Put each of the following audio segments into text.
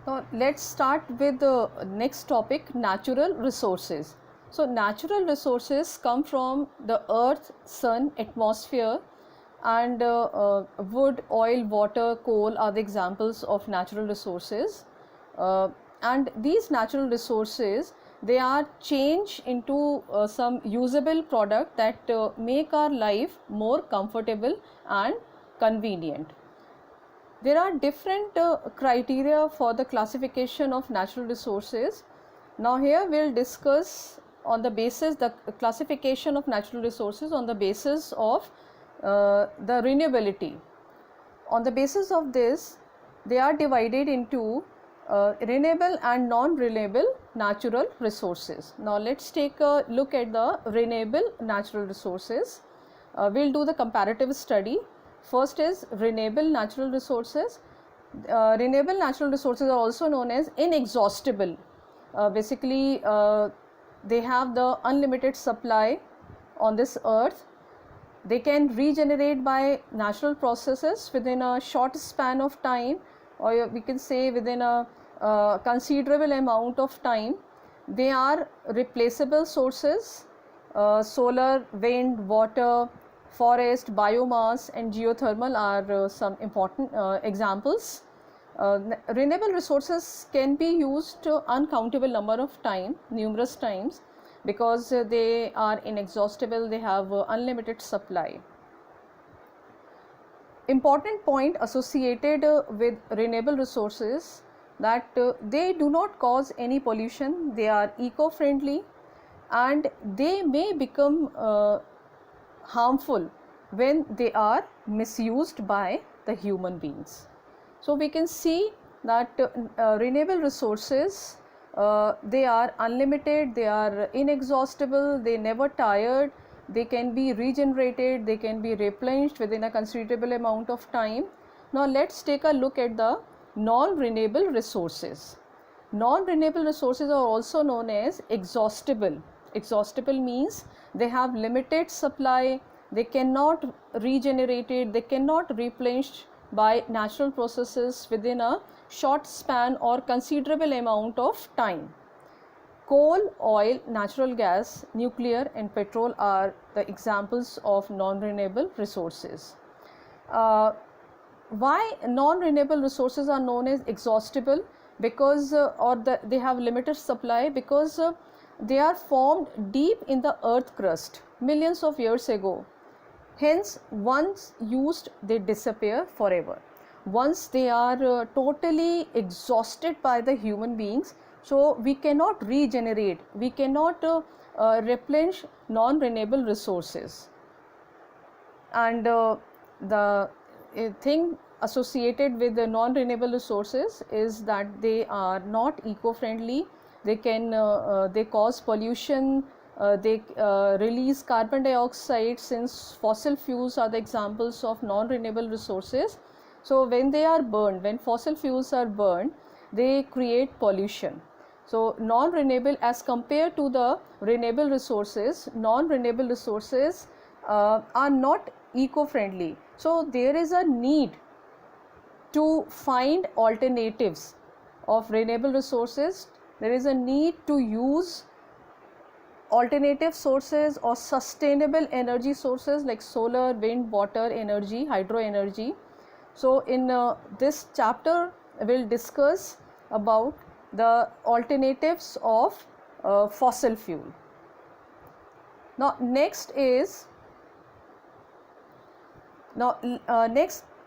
Now let's start with the next topic, natural resources. So natural resources come from the earth, sun, atmosphere, and wood, oil, water, coal are the examples of natural resources. And these natural resources, they are changed into some usable product that make our life more comfortable and convenient. There are different criteria for the classification of natural resources. Now here we will discuss on the basis the classification of natural resources on the basis of the renewability. On the basis of this, they are divided into renewable and non-renewable natural resources. Now let's take a look at the renewable natural resources. We'll do the comparative study. First is renewable natural resources. Renewable natural resources are also known as inexhaustible. Basically, they have the unlimited supply on this earth. They can regenerate by natural processes within a short span of time, or we can say within a considerable amount of time. They are replaceable sources. Solar, wind, water, forest, biomass and geothermal are some important examples. Renewable resources can be used uncountable number of numerous times, because they are inexhaustible, they have unlimited supply. Important point associated with renewable resources, that they do not cause any pollution, they are eco-friendly, and they may become harmful when they are misused by the human beings. So we can see that renewable resources, they are unlimited, they are inexhaustible, they never tired, they can be regenerated, they can be replenished within a considerable amount of time. Now let's take a look at the non-renewable resources. Non-renewable resources are also known as exhaustible. Exhaustible means they have limited supply, they cannot regenerate, they cannot replenish by natural processes within a short span or considerable amount of time. Coal, oil, natural gas, nuclear and petrol are the examples of non-renewable resources. Why non-renewable resources are known as exhaustible? Because they have limited supply, because they are formed deep in the earth crust millions of years ago. Hence, once used, they disappear forever. Once they are totally exhausted by the human beings, so we cannot regenerate, we cannot replenish non-renewable resources. And the thing associated with the non-renewable resources is that they are not eco-friendly, they cause pollution, they release carbon dioxide, since fossil fuels are the examples of non-renewable resources. So when they are burned, when fossil fuels are burned, they create pollution. So non-renewable as compared to the renewable resources, non-renewable resources are not eco-friendly. So there is a need to find alternatives of renewable resources. There is a need to use alternative sources or sustainable energy sources like solar, wind, water energy, hydro energy. So in this chapter we will discuss about the alternatives of fossil fuel. Now next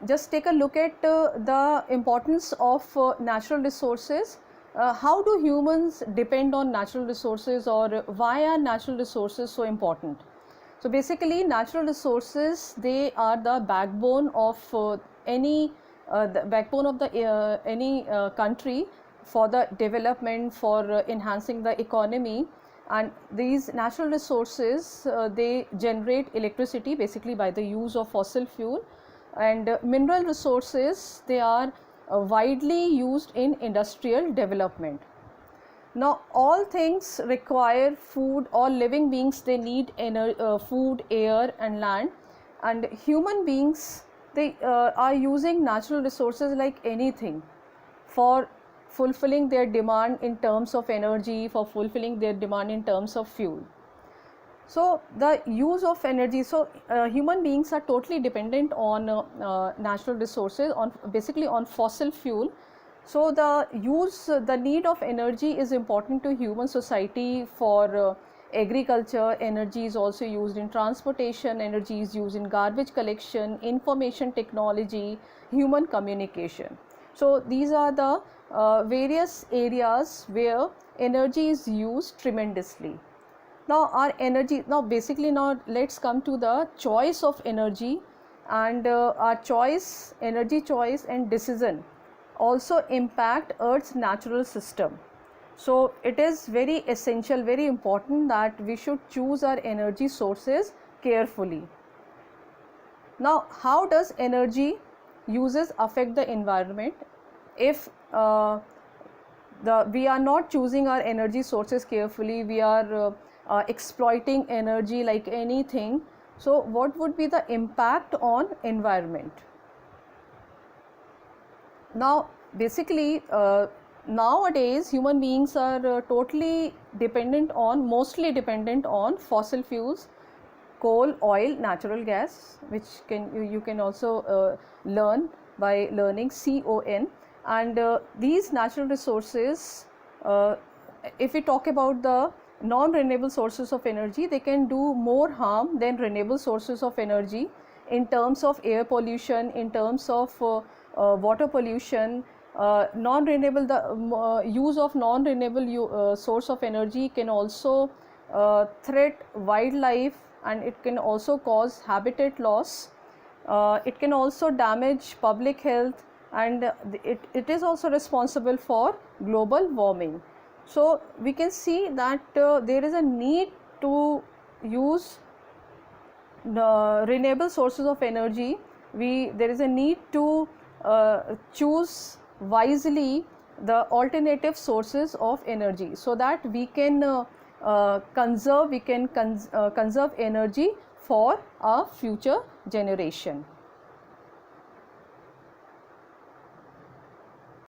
just take a look at the importance of natural resources. How do humans depend on natural resources, or why are natural resources so important? So basically natural resources, they are the backbone of any country for the development, for enhancing the economy. And these natural resources, they generate electricity basically by the use of fossil fuel, and mineral resources, they are widely used in industrial development. Now all things require food, all living beings, they need food, air and land, and human beings, they are using natural resources like anything for fulfilling their demand in terms of energy, for fulfilling their demand in terms of fuel. So the use of energy, so human beings are totally dependent on natural resources, on basically on fossil fuel. So the need of energy is important to human society. For agriculture, energy is also used in transportation, energy is used in garbage collection, information technology, human communication. So these are the various areas where energy is used tremendously. Now our energy, now basically now let's come to the choice of energy, and our choice, energy choice and decision also impact Earth's natural system. So it is very essential, very important that we should choose our energy sources carefully. Now how does energy uses affect the environment? If we are not choosing our energy sources carefully, we are exploiting energy like anything, so what would be the impact on environment? Now basically nowadays human beings are totally dependent on, mostly dependent on fossil fuels, coal, oil, natural gas, which you can also learn by learning CON. And these natural resources, if we talk about the non-renewable sources of energy, they can do more harm than renewable sources of energy in terms of air pollution, in terms of water pollution. Non-renewable, the use of non-renewable source of energy can also threat wildlife, and it can also cause habitat loss. It can also damage public health, and it is also responsible for global warming. So we can see that there is a need to use the renewable sources of energy. There is a need to choose wisely the alternative sources of energy, so that we can conserve energy for our future generation.